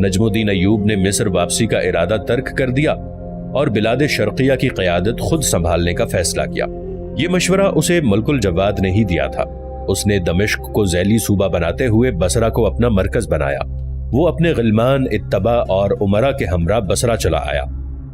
نجم الدین ایوب نے مصر واپسی کا ارادہ ترک کر دیا اور بلاد شرقیہ کی قیادت خود سنبھالنے کا فیصلہ کیا۔ یہ مشورہ اسے ملک الجواد نے ہی دیا تھا۔ اس نے دمشق کو ذیلی صوبہ بناتے ہوئے بصرہ کو اپنا مرکز بنایا۔ وہ اپنے غلمان، اتباع اور امراء کے ہمراہ بصرہ چلا آیا۔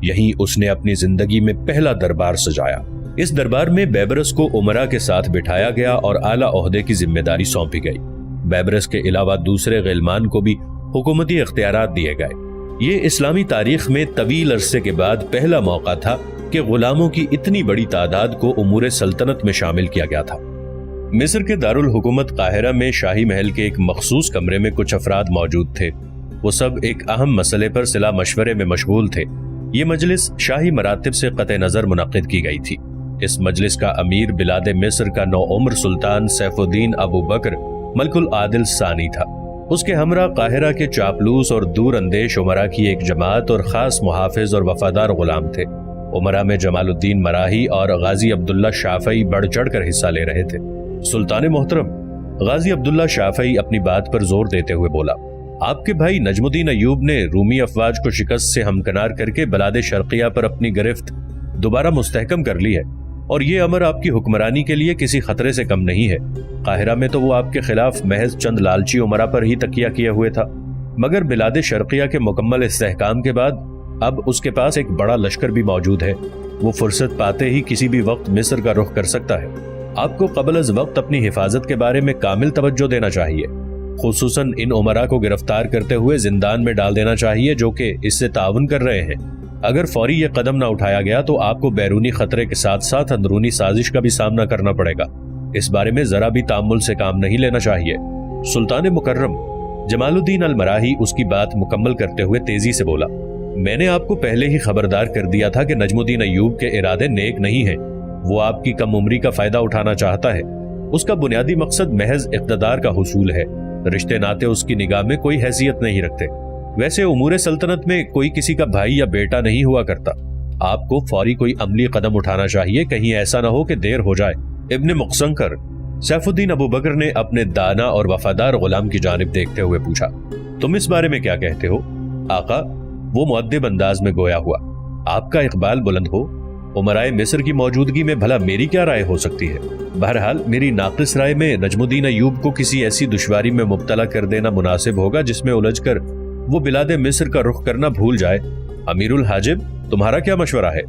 یہیں اس نے اپنی زندگی میں پہلا دربار سجایا۔ اس دربار میں بیبرس کو امراء کے ساتھ بٹھایا گیا اور اعلیٰ عہدے کی ذمہ داری سونپی گئی۔ بیبرس کے علاوہ دوسرے غلمان کو بھی حکومتی اختیارات دیے گئے۔ یہ اسلامی تاریخ میں طویل عرصے کے بعد پہلا موقع تھا کہ غلاموں کی اتنی بڑی تعداد کو امور سلطنت میں شامل کیا گیا تھا۔ مصر کے دارالحکومت قاہرہ میں شاہی محل کے ایک مخصوص کمرے میں کچھ افراد موجود تھے۔ وہ سب ایک اہم مسئلے پر صلاح مشورے میں مشغول تھے۔ یہ مجلس شاہی مراتب سے قطع نظر منعقد کی گئی تھی۔ اس مجلس کا امیر بلاد مصر کا نوعمر سلطان سیف الدین ابو بکر ملک العادل ثانی تھا۔ اس کے ہمراہ قاہرہ کے چاپلوس اور دور اندیش امراء کی ایک جماعت اور خاص محافظ اور وفادار غلام تھے۔ امراء میں جمال الدین مراہی اور غازی عبداللہ شافعی بڑھ چڑھ کر حصہ لے رہے تھے۔ سلطان محترم، غازی عبداللہ شافعی اپنی بات پر زور دیتے ہوئے بولا، آپ کے بھائی نجم الدین ایوب نے رومی افواج کو شکست سے ہمکنار کر کے بلاد شرقیہ پر اپنی گرفت دوبارہ مستحکم کر لی ہے، اور یہ امر آپ کی حکمرانی کے لیے کسی خطرے سے کم نہیں ہے۔ قاہرہ میں تو وہ آپ کے خلاف محض چند لالچی امراء پر ہی تکیہ کیے ہوئے تھا، مگر بلاد شرقیہ کے مکمل استحکام کے بعد اب اس کے پاس ایک بڑا لشکر بھی موجود ہے۔ وہ فرصت پاتے ہی کسی بھی وقت مصر کا رخ کر سکتا ہے۔ آپ کو قبل از وقت اپنی حفاظت کے بارے میں کامل توجہ دینا چاہیے، خصوصاً ان امراء کو گرفتار کرتے ہوئے زندان میں ڈال دینا چاہیے جو کہ اس سے تعاون کر رہے ہیں۔ اگر فوری یہ قدم نہ اٹھایا گیا تو آپ کو بیرونی خطرے کے ساتھ ساتھ اندرونی سازش کا بھی سامنا کرنا پڑے گا۔ اس بارے میں ذرا بھی تامل سے کام نہیں لینا چاہیے۔ سلطان مکرم، جمال الدین المراہی اس کی بات مکمل کرتے ہوئے تیزی سے بولا، میں نے آپ کو پہلے ہی خبردار کر دیا تھا کہ نجم الدین ایوب کے ارادے نیک نہیں ہیں۔ وہ آپ کی کم عمری کا فائدہ اٹھانا چاہتا ہے۔ اس کا بنیادی مقصد محض اقتدار کا حصول ہے۔ رشتے ناتے اس کی نگاہ میں کوئی حیثیت نہیں رکھتے۔ ویسے امور سلطنت میں کوئی کسی کا بھائی یا بیٹا نہیں ہوا کرتا۔ آپ کو فوری کوئی عملی قدم اٹھانا چاہیے، کہیں ایسا نہ ہو کہ دیر ہو جائے۔ ابن مقصنکر، سیف الدین ابو بکر نے اپنے دانا اور وفادار غلام کی جانب دیکھتے ہوئے پوچھا، تم اس بارے میں کیا کہتے ہو؟ آقا، وہ مؤدب انداز میں گویا ہوا، آپ کا اقبال بلند ہو۔ امرائے مصر کی موجودگی میں بھلا میری کیا رائے ہو سکتی ہے؟ بہرحال میری ناقص رائے میں نجم الدین ایوب کو کسی ایسی دشواری میں مبتلا کر دینا مناسب ہوگا جس میں الجھ کر وہ بلاد مصر کا رخ کرنا بھول جائے۔ امیر الحاجب، تمہارا کیا مشورہ ہے؟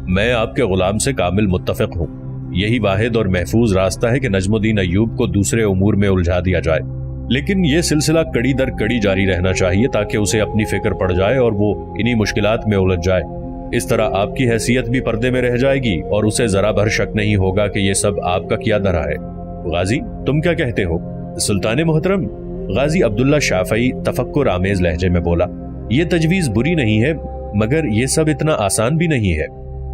میں آپ کے غلام سے کامل متفق ہوں۔ یہی واحد اور محفوظ راستہ ہے کہ نجم الدین ایوب کو دوسرے امور میں الجھا دیا جائے، لیکن یہ سلسلہ کڑی در کڑی جاری رہنا چاہیے تاکہ اسے اپنی فکر پڑ جائے اور وہ انہی مشکلات میں الجھ جائے۔ اس طرح آپ کی حیثیت بھی پردے میں رہ جائے گی اور اسے ذرا بھر شک نہیں ہوگا کہ یہ سب آپ کا کیا دھرا ہے۔ غازی، تم کیا کہتے ہو؟ سلطان محترم، غازی عبداللہ شافعی تفکر آمیز لہجے میں بولا، یہ تجویز بری نہیں ہے، مگر یہ سب اتنا آسان بھی نہیں ہے۔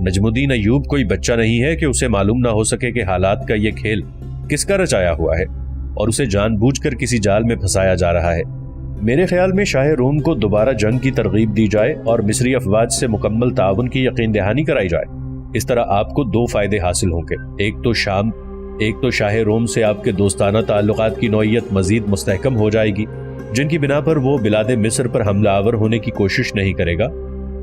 نجم الدین ایوب کوئی بچہ نہیں ہے کہ اسے معلوم نہ ہو سکے کہ حالات کا یہ کھیل کس کا رچایا ہوا ہے اور اسے جان بوجھ کر کسی جال میں پھنسایا جا رہا ہے۔ میرے خیال میں شاہ روم کو دوبارہ جنگ کی ترغیب دی جائے اور مصری افواج سے مکمل تعاون کی یقین دہانی کرائی جائے۔ اس طرح آپ کو دو فائدے حاصل ہوں گے، ایک تو شاہ روم سے آپ کے دوستانہ تعلقات کی نوعیت مزید مستحکم ہو جائے گی، جن کی بنا پر وہ بلاد مصر پر حملہ آور ہونے کی کوشش نہیں کرے گا،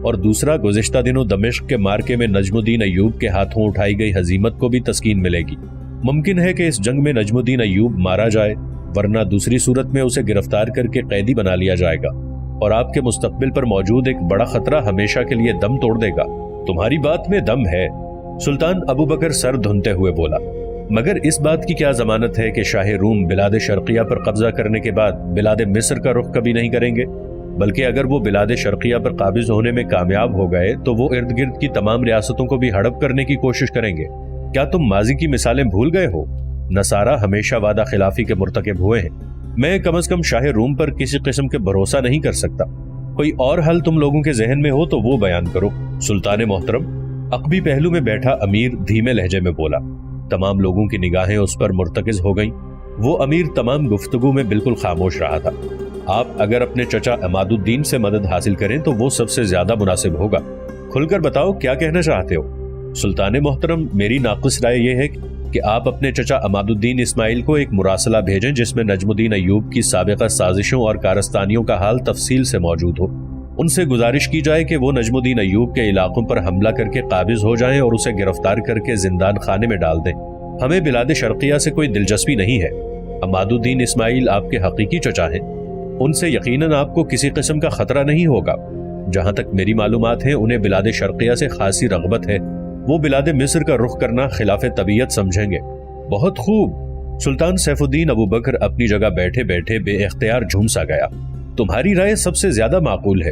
اور دوسرا گزشتہ دنوں دمشق کے مارکے میں نجم الدین ایوب کے ہاتھوں اٹھائی گئی ہزیمت کو بھی تسکین ملے گی۔ ممکن ہے کہ اس جنگ میں نجم الدین ایوب مارا جائے، ورنہ دوسری صورت میں اسے گرفتار کر کے قیدی بنا لیا جائے گا اور آپ کے مستقبل پر موجود ایک بڑا خطرہ ہمیشہ کے لیے دم توڑ دے گا۔ تمہاری بات میں دم ہے، سلطان ابو بکر سر دھنتے ہوئے بولا، مگر اس بات کی کیا ضمانت ہے کہ شاہ روم بلاد شرقیہ پر قبضہ کرنے کے بعد بلاد مصر کا رخ کبھی نہیں کریں گے؟ بلکہ اگر وہ بلاد شرقیہ پر قابض ہونے میں کامیاب ہو گئے تو وہ ارد گرد کی تمام ریاستوں کو بھی ہڑپ کرنے کی کوشش کریں گے۔ کیا تم ماضی کی مثالیں بھول گئے ہو؟ نصارہ ہمیشہ وعدہ خلافی کے مرتکب ہوئے ہیں۔ میں کم از کم شاہ روم پر کسی قسم کے بھروسہ نہیں کر سکتا۔ کوئی اور حل تم لوگوں کے ذہن میں ہو تو وہ بیان کرو۔ سلطان محترم، عقبی پہلو میں بیٹھا امیر دھیمے لہجے میں بولا۔ تمام لوگوں کی نگاہیں اس پر مرتکز ہو گئیں۔ وہ امیر تمام گفتگو میں بالکل خاموش رہا تھا۔ آپ اگر اپنے چچا عماد الدین سے مدد حاصل کریں تو وہ سب سے زیادہ مناسب ہوگا۔ کھل کر بتاؤ کیا کہنا چاہتے ہو؟ سلطان محترم، میری ناقص رائے یہ ہے کہ آپ اپنے چچا عماد الدین اسماعیل کو ایک مراسلہ بھیجیں جس میں نجم الدین ایوب کی سابقہ سازشوں اور کارستانیوں کا حال تفصیل سے موجود ہو۔ ان سے گزارش کی جائے کہ وہ نجم الدین ایوب کے علاقوں پر حملہ کر کے قابض ہو جائیں اور اسے گرفتار کر کے زندان خانے میں ڈال دیں۔ ہمیں بلاد شرقیہ سے کوئی دلچسپی نہیں ہے۔ عماد الدین اسماعیل آپ کے حقیقی چچا ہیں، ان سے یقیناً آپ کو کسی قسم کا خطرہ نہیں ہوگا۔ جہاں تک میری معلومات ہیں انہیں بلاد شرقیہ سے خاصی رغبت ہے، وہ بلاد مصر کا رخ کرنا خلاف طبیعت سمجھیں گے۔ بہت خوب۔ سلطان سیف الدین ابو بکر اپنی جگہ بیٹھے بیٹھے بے اختیار جھوم سا گیا۔ تمہاری رائے سب سے زیادہ معقول ہے۔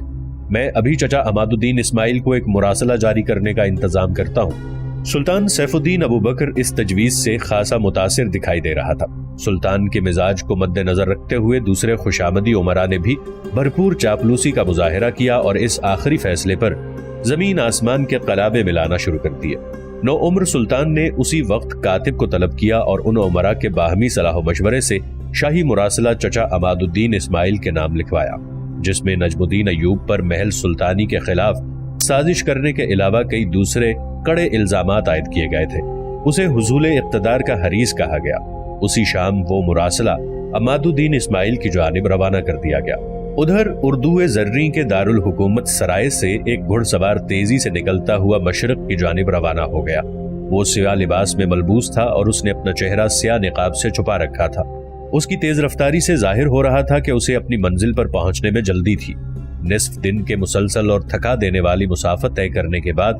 میں ابھی چچا عماد الدین اسماعیل کو ایک مراسلہ جاری کرنے کا انتظام کرتا ہوں۔ سلطان سیف الدین ابو بکر اس تجویز سے خاصا متاثر دکھائی دے رہا تھا۔ سلطان کے مزاج کو مد نظر رکھتے ہوئے دوسرے خوشامدی امراء نے بھی بھرپور چاپلوسی کا مظاہرہ کیا اور اس آخری فیصلے پر زمین آسمان کے قلابے ملانا شروع کر دیے۔ نو عمر سلطان نے اسی وقت کاتب کو طلب کیا اور ان امراء کے باہمی صلاح و مشورے سے شاہی مراسلہ چچا عماد الدین اسماعیل کے نام لکھوایا، جس میں نجم الدین ایوب پر محل سلطانی کے خلاف سازش کرنے کے علاوہ کئی دوسرے کڑے الزامات عائد کیے گئے تھے۔ اسے حصول اقتدار کا حریص کہا گیا۔ اسی شام وہ مراسلہ عماد الدین اسماعیل کی جانب روانہ کر دیا گیا۔ ادھر اردو زریں کے دارالحکومت سرائے سے ایک گھڑ سوار تیزی سے نکلتا ہوا مشرق کی جانب روانہ ہو گیا۔ وہ سیاہ لباس میں ملبوس تھا اور اس نے اپنا چہرہ سیاہ نقاب سے چھپا رکھا تھا۔ اس کی تیز رفتاری سے ظاہر ہو رہا تھا کہ اسے اپنی منزل پر پہنچنے میں جلدی تھی۔ نصف دن کے مسلسل اور تھکا دینے والی مسافت طے کرنے کے بعد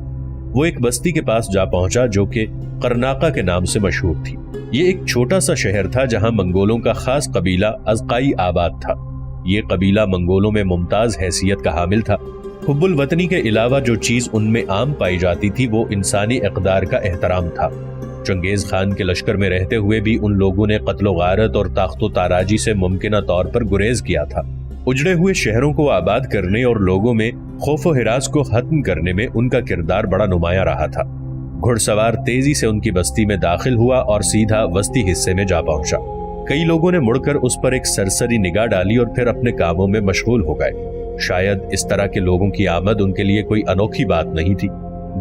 وہ ایک بستی کے پاس جا پہنچا جو کہ قرناقہ کے نام سے مشہور تھی۔ یہ ایک چھوٹا سا شہر تھا جہاں منگولوں کا خاص قبیلہ ازقائی آباد تھا۔ یہ قبیلہ منگولوں میں ممتاز حیثیت کا حامل تھا۔ حب الوطنی کے علاوہ جو چیز ان میں عام پائی جاتی تھی وہ انسانی اقدار کا احترام تھا۔ چنگیز خان کے لشکر میں رہتے ہوئے بھی ان لوگوں نے قتل و غارت اور طاقت و تاراجی سے ممکنہ طور پر گریز کیا تھا۔ اجڑے ہوئے شہروں کو آباد کرنے اور لوگوں میں خوف و ہراس کو ختم کرنے میں ان کا کردار بڑا نمایاں رہا تھا۔ گھڑ سوار تیزی سے ان کی بستی میں داخل ہوا اور سیدھا وسطی حصے میں جا پہنچا۔ کئی لوگوں نے مڑ کر اس پر ایک سرسری نگاہ ڈالی اور پھر اپنے کاموں میں مشغول ہو گئے۔ شاید اس طرح کے لوگوں کی آمد ان کے لیے کوئی انوکھی بات نہیں تھی۔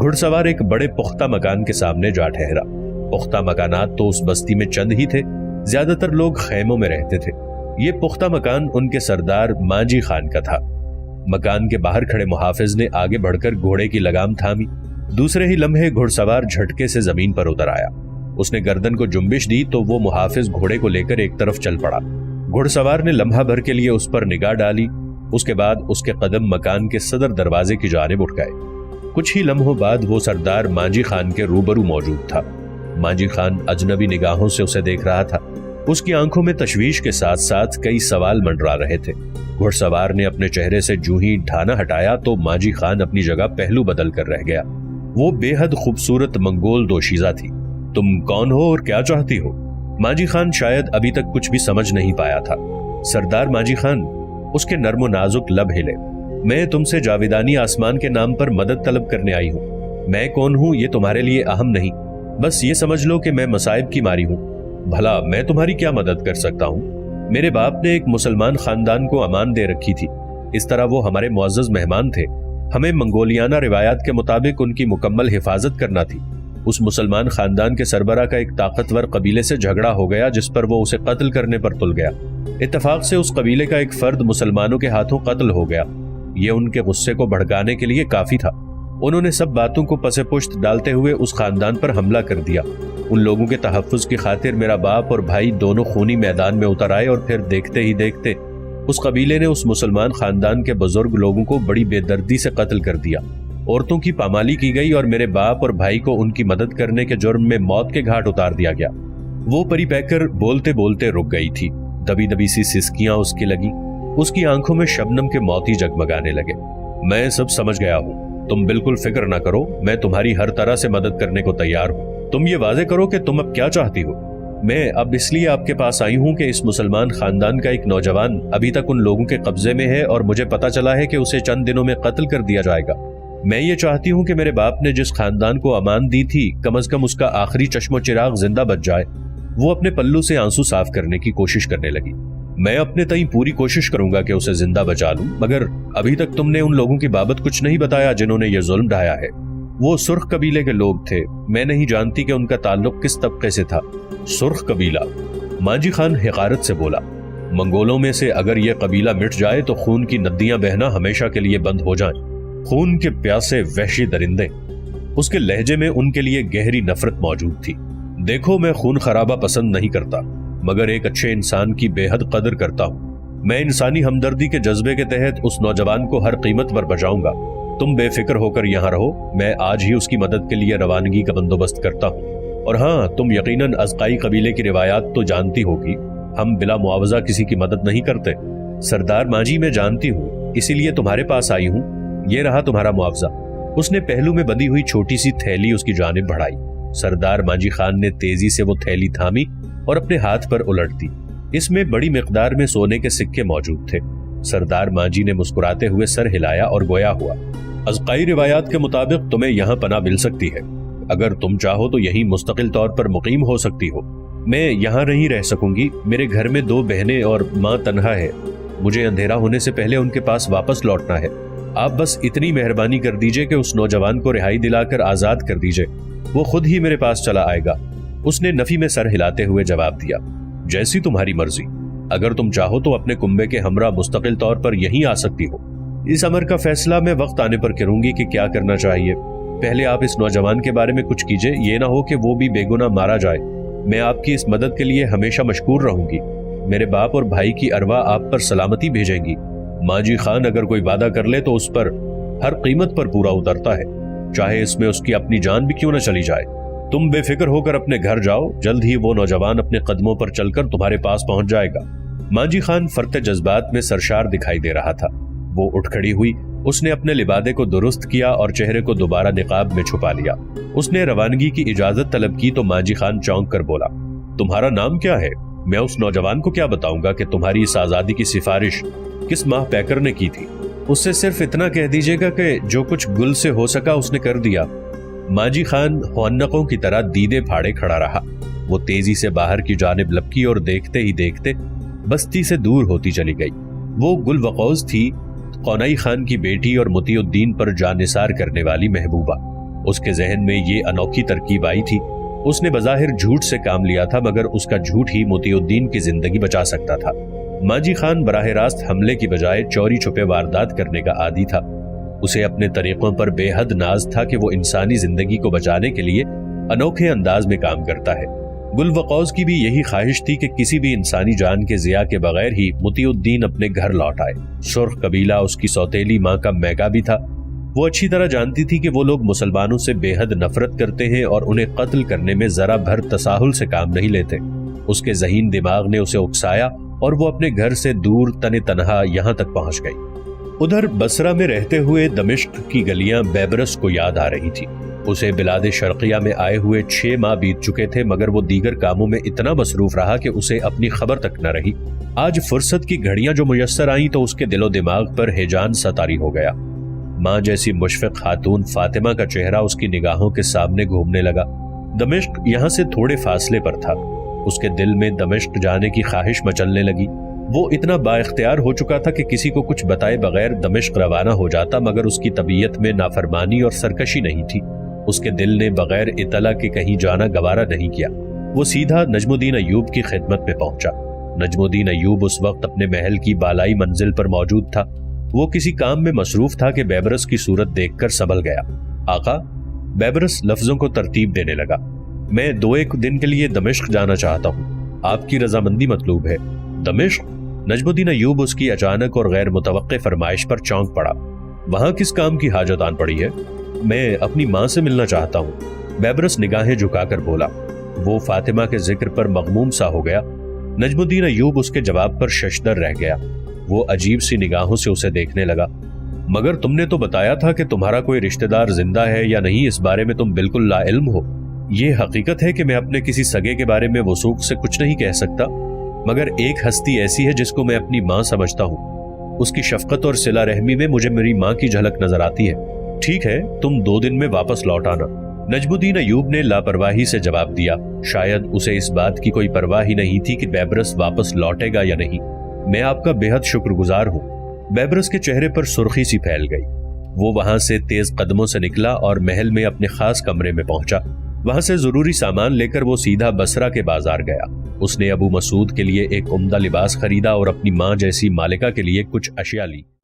گھڑ سوار ایک بڑے پختہ مکان کے سامنے جا ٹھہرا۔ پختہ مکانات تو اس بستی میں چند ہی تھے، زیادہ تر لوگ خیموں میں رہتے تھے۔ یہ پختہ مکان ان کے سردار مانجی خان کا تھا۔ مکان کے باہر کھڑے محافظ نے آگے بڑھ کر گھوڑے کی لگام تھامی۔ دوسرے ہی لمحے گھڑ سوار جھٹکے سے زمین پر اتر آیا۔ اس نے گردن کو جنبش دی تو وہ محافظ گھوڑے کو لے کر ایک طرف چل پڑا۔ گھڑ سوار نے لمحہ بھر کے لیے اس پر نگاہ ڈالی، اس کے بعد اس کے قدم مکان کے صدر دروازے کی جانب اٹھ گئے۔ کچھ ہی لمحوں بعد وہ سردار مانجی خان کے روبرو موجود تھا۔ مانجی خان اجنبی نگاہوں سے اسے دیکھ رہا تھا۔ اس کی آنکھوں میں تشویش کے ساتھ ساتھ کئی سوال منڈرا رہے تھے۔ گھڑ سوار نے اپنے چہرے سے جو ہی ڈھانا ہٹایا تو مانجی خان اپنی جگہ پہلو بدل کر رہ گیا۔ وہ بے حد خوبصورت منگول دوشیزہ تھی۔ تم کون ہو اور کیا چاہتی ہو؟ مانجی خان شاید ابھی تک کچھ بھی سمجھ نہیں پایا تھا۔ سردار مانجی خان، اس کے نرم و نازک لب ہلے، میں تم سے جاویدانی آسمان کے نام پر مدد طلب کرنے آئی ہوں۔ میں کون ہوں یہ تمہارے لیے اہم نہیں، بس یہ سمجھ لو کہ میں مصائب کی ماری ہوں۔ بھلا میں تمہاری کیا مدد کر سکتا ہوں؟ میرے باپ نے ایک مسلمان خاندان کو امان دے رکھی تھی، اس طرح وہ ہمارے معزز مہمان تھے۔ ہمیں منگولیانہ روایات کے مطابق ان کی مکمل حفاظت کرنا تھی۔ اس مسلمان خاندان کے سربراہ کا ایک طاقتور قبیلے سے جھگڑا ہو گیا جس پر وہ اسے قتل کرنے پر تل گیا۔ اتفاق سے اس قبیلے کا ایک فرد مسلمانوں کے ہاتھوں قتل ہو گیا۔ یہ ان کے غصے کو بھڑکانے کے لیے کافی تھا۔ انہوں نے سب باتوں کو پس پشت ڈالتے ہوئے اس خاندان پر حملہ کر دیا۔ ان لوگوں کے تحفظ کی خاطر میرا باپ اور بھائی دونوں خونی میدان میں اتر آئے اور پھر دیکھتے ہی دیکھتے اس قبیلے نے اس مسلمان خاندان کے بزرگ لوگوں کو بڑی بے دردی سے قتل کر دیا۔ عورتوں کی پامالی کی گئی اور میرے باپ اور بھائی کو ان کی مدد کرنے کے جرم میں موت کے گھاٹ اتار دیا گیا۔ وہ پری پیکر بولتے بولتے رک گئی تھی۔ دبی دبی سی سسکیاں اس کی لگی۔ اس کی آنکھوں میں شبنم کے موتی جگمگانے لگے۔ میں سب سمجھ گیا ہوں، تم بالکل فکر نہ کرو، میں تمہاری ہر طرح سے مدد کرنے کو تیار ہوں۔ تم یہ واضح کرو کہ تم اب کیا چاہتی ہو۔ میں اب اس لیے آپ کے پاس آئی ہوں کہ اس مسلمان خاندان کا ایک نوجوان ابھی تک ان لوگوں کے قبضے میں ہے اور مجھے پتا چلا ہے کہ اسے چند دنوں میں قتل کر دیا جائے گا۔ میں یہ چاہتی ہوں کہ میرے باپ نے جس خاندان کو امان دی تھی کم از کم اس کا آخری چشم و چراغ زندہ بچ جائے۔ وہ اپنے پلو سے آنسو صاف کرنے کی کوشش کرنے لگی۔ میں اپنے تئیں پوری کوشش کروں گا کہ اسے زندہ بچا لوں، مگر ابھی تک تم نے ان لوگوں کی بابت کچھ نہیں بتایا جنہوں نے یہ ظلم ڈھایا ہے۔ وہ سرخ قبیلے کے لوگ تھے. میں نہیں جانتی کہ ان کا تعلق کس طبقے سے تھا. سرخ قبیلہ؟ ماجی خان حقارت سے بولا. منگولوں میں سے اگر یہ قبیلہ مٹ جائے تو خون کی ندیاں بہنا ہمیشہ کے لیے بند ہو جائیں. خون کے پیاسے وحشی درندے. اس کے لہجے میں ان کے لیے گہری نفرت موجود تھی. دیکھو، میں خون خرابہ پسند نہیں کرتا، مگر ایک اچھے انسان کی بے حد قدر کرتا ہوں. میں انسانی ہمدردی کے جذبے کے تحت اس نوجوان کو ہر قیمت پر بچاؤں گا. تم بے فکر ہو کر یہاں رہو، میں آج ہی اس کی مدد کے لیے روانگی کا بندوبست کرتا ہوں. اور ہاں، تم یقیناً ازقائی قبیلے کی روایات تو جانتی ہوگی. ہم بلا معاوضہ کسی کی مدد نہیں کرتے. سردار ماجی، میں جانتی ہوں، اسی لیے تمہارے پاس آئی ہوں. یہ رہا تمہارا معاوضہ. اس نے پہلو میں بندھی ہوئی چھوٹی سی تھیلی اس کی جانب بڑھائی. سردار ماجی خان نے تیزی سے وہ تھیلی تھامی اور اپنے ہاتھ پر الٹ دی. اس میں بڑی مقدار میں سونے کے سکے موجود تھے. سردار ماجی نے مسکراتے ہوئے سر ہلایا اور گویا ہوا. ازقائی روایات کے مطابق تمہیں یہاں پناہ مل سکتی ہے. اگر تم چاہو تو یہیں مستقل طور پر مقیم ہو سکتی ہو. میں یہاں نہیں رہ سکوں گی. میرے گھر میں 2 بہنیں اور ماں تنہا ہے. مجھے اندھیرا ہونے سے پہلے ان کے پاس واپس لوٹنا ہے. آپ بس اتنی مہربانی کر دیجئے کہ اس نوجوان کو رہائی دلا کر آزاد کر دیجئے. وہ خود ہی میرے پاس چلا آئے گا. اس نے نفی میں سر ہلاتے ہوئے جواب دیا. جیسی تمہاری مرضی. اگر تم چاہو تو اپنے کنبے کے ہمراہ مستقل طور پر یہیں آ سکتی ہو. اس امر کا فیصلہ میں وقت آنے پر کروں گی کہ کیا کرنا چاہیے. پہلے آپ اس نوجوان کے بارے میں کچھ کیجئے. یہ نہ ہو کہ وہ بھی بے گناہ مارا جائے. میں آپ کی اس مدد کے لیے ہمیشہ مشکور رہوں گی. میرے باپ اور بھائی کی ارواح آپ پر سلامتی بھیجیں گی. ماجی خان اگر کوئی وعدہ کر لے تو اس پر ہر قیمت پر پورا اترتا ہے، چاہے اس میں اس کی اپنی جان بھی کیوں نہ چلی جائے. تم بے فکر ہو کر اپنے گھر جاؤ. جلد ہی وہ نوجوان اپنے قدموں پر چل کر تمہارے پاس پہنچ جائے گا. ماجی خان فرط جذبات میں سرشار دکھائی دے رہا تھا. وہ اٹھ کھڑی ہوئی. اس نے اپنے لبادے کو درست کیا اور چہرے کو دوبارہ نقاب میں چھپا لیا. اس نے روانگی کی اجازت طلب کی تو ماجی خان چونک کر بولا. تمہارا نام کیا ہے؟ میں اس نوجوان کو کیا بتاؤں گا کہ تمہاری اس آزادی کی سفارش کس ماہ پیکر نے کی تھی؟ اس سے صرف اتنا کہہ دیجیے گا کہ جو کچھ گل سے ہو سکا اس نے کر دیا. ماجی خان حنقوں کی طرح دیدے پھاڑے کھڑا رہا. وہ تیزی سے باہر کی جانب لپکی اور دیکھتے ہی دیکھتے بستی سے دور ہوتی چلی گئی. وہ گل وقوز تھی، قونائی خان کی بیٹی اور مطیع الدین پر جان نثار کرنے والی محبوبہ. اس کے ذہن میں یہ انوکھی ترکیب آئی تھی. اس نے بظاہر جھوٹ سے کام لیا تھا، مگر اس کا جھوٹ ہی مطیع الدین کی زندگی بچا سکتا تھا. ماجی خان براہ راست حملے کی بجائے چوری چھپے واردات کرنے کا عادی تھا. اسے اپنے طریقوں پر بے حد ناز تھا کہ وہ انسانی زندگی کو بچانے کے لیے انوکھے انداز میں کام کرتا ہے. گل وقوز کی بھی یہی خواہش تھی کہ کسی بھی انسانی جان کے ضیاء کے بغیر ہی مطیع الدین اپنے گھر لوٹ آئے. سرخ قبیلہ اس کی سوتیلی ماں کا میگا بھی تھا. وہ اچھی طرح جانتی تھی کہ وہ لوگ مسلمانوں سے بے حد نفرت کرتے ہیں اور انہیں قتل کرنے میں ذرا بھر تساہل سے کام نہیں لیتے. اس کے ذہین دماغ نے اسے اکسایا اور وہ اپنے گھر سے دور تن تنہا یہاں تک پہنچ گئی. ادھر بصرہ میں رہتے ہوئے دمشق کی گلیاں بیبرس کو یاد آ رہی تھی. اسے بلاد شرقیہ میں آئے ہوئے 6 ماہ بیت چکے تھے، مگر وہ دیگر کاموں میں اتنا مصروف رہا کہ اسے اپنی خبر تک نہ رہی. آج فرصت کی گھڑیاں جو میسر آئیں تو اس کے دل و دماغ پر ہیجان سطاری ہو گیا. ماں جیسی مشفق خاتون فاطمہ کا چہرہ اس کی نگاہوں کے سامنے گھومنے لگا. دمشق یہاں سے تھوڑے فاصلے پر تھا. اس کے دل میں دمشق جانے کی خواہش مچلنے لگی. وہ اتنا با اختیار ہو چکا تھا کہ کسی کو کچھ بتائے بغیر دمشق روانہ ہو جاتا، مگر اس کی طبیعت میں نافرمانی اور سرکشی نہیں تھی. اس کے دل نے بغیر اطلاع کے کہیں جانا گوارا نہیں کیا. وہ سیدھا نجم الدین ایوب کی خدمت میں پہنچا. نجم الدین ایوب اس وقت اپنے محل کی بالائی منزل پر موجود تھا. وہ کسی کام میں مصروف تھا کہ بیبرس کی صورت دیکھ کر سنبھل گیا. آقا، بیبرس لفظوں کو ترتیب دینے لگا. میں 2-1 دن کے لیے دمشق جانا چاہتا ہوں. آپ کی رضامندی مطلوب ہے. دمشق؟ نجم الدین ایوب اس کی اچانک اور غیر متوقع فرمائش پر چونک پڑا. وہاں کس کام کی حاجت آن پڑی ہے؟ میں اپنی ماں سے ملنا چاہتا ہوں. بیبرس نگاہیں جھکا کر بولا. وہ فاطمہ کے ذکر پر مغموم سا ہو گیا. نجم الدین ایوب اس کے جواب پر ششدر رہ گیا. وہ عجیب سی نگاہوں سے اسے دیکھنے لگا. مگر تم نے تو بتایا تھا کہ تمہارا کوئی رشتہ دار زندہ ہے یا نہیں، اس بارے میں تم بالکل لا علم ہو. یہ حقیقت ہے کہ میں اپنے کسی سگے کے بارے میں وثوق سے کچھ نہیں کہہ سکتا، مگر ایک ہستی ایسی ہے جس کو میں اپنی ماں سمجھتا ہوں. اس کی شفقت اور صلہ رحمی میں مجھے میری ماں کی جھلک نظر آتی ہے. ٹھیک ہے، تم 2 دن میں واپس لوٹ آنا. نجم الدین ایوب نے لاپرواہی سے جواب دیا. شاید اسے اس بات کی کوئی پرواہ ہی نہیں تھی کہ بیبرس واپس لوٹے گا یا نہیں. میں آپ کا بے حد شکر گزار ہوں. بیبرس کے چہرے پر سرخی سی پھیل گئی. وہ وہاں سے تیز قدموں سے نکلا اور محل میں اپنے خاص کمرے میں پہنچا۔ وہاں سے ضروری سامان لے کر وہ سیدھا بصرہ کے بازار گیا۔ اس نے ابو مسعود کے لیے ایک عمدہ لباس خریدا اور اپنی ماں جیسی مالکہ کے لیے کچھ اشیاء لی۔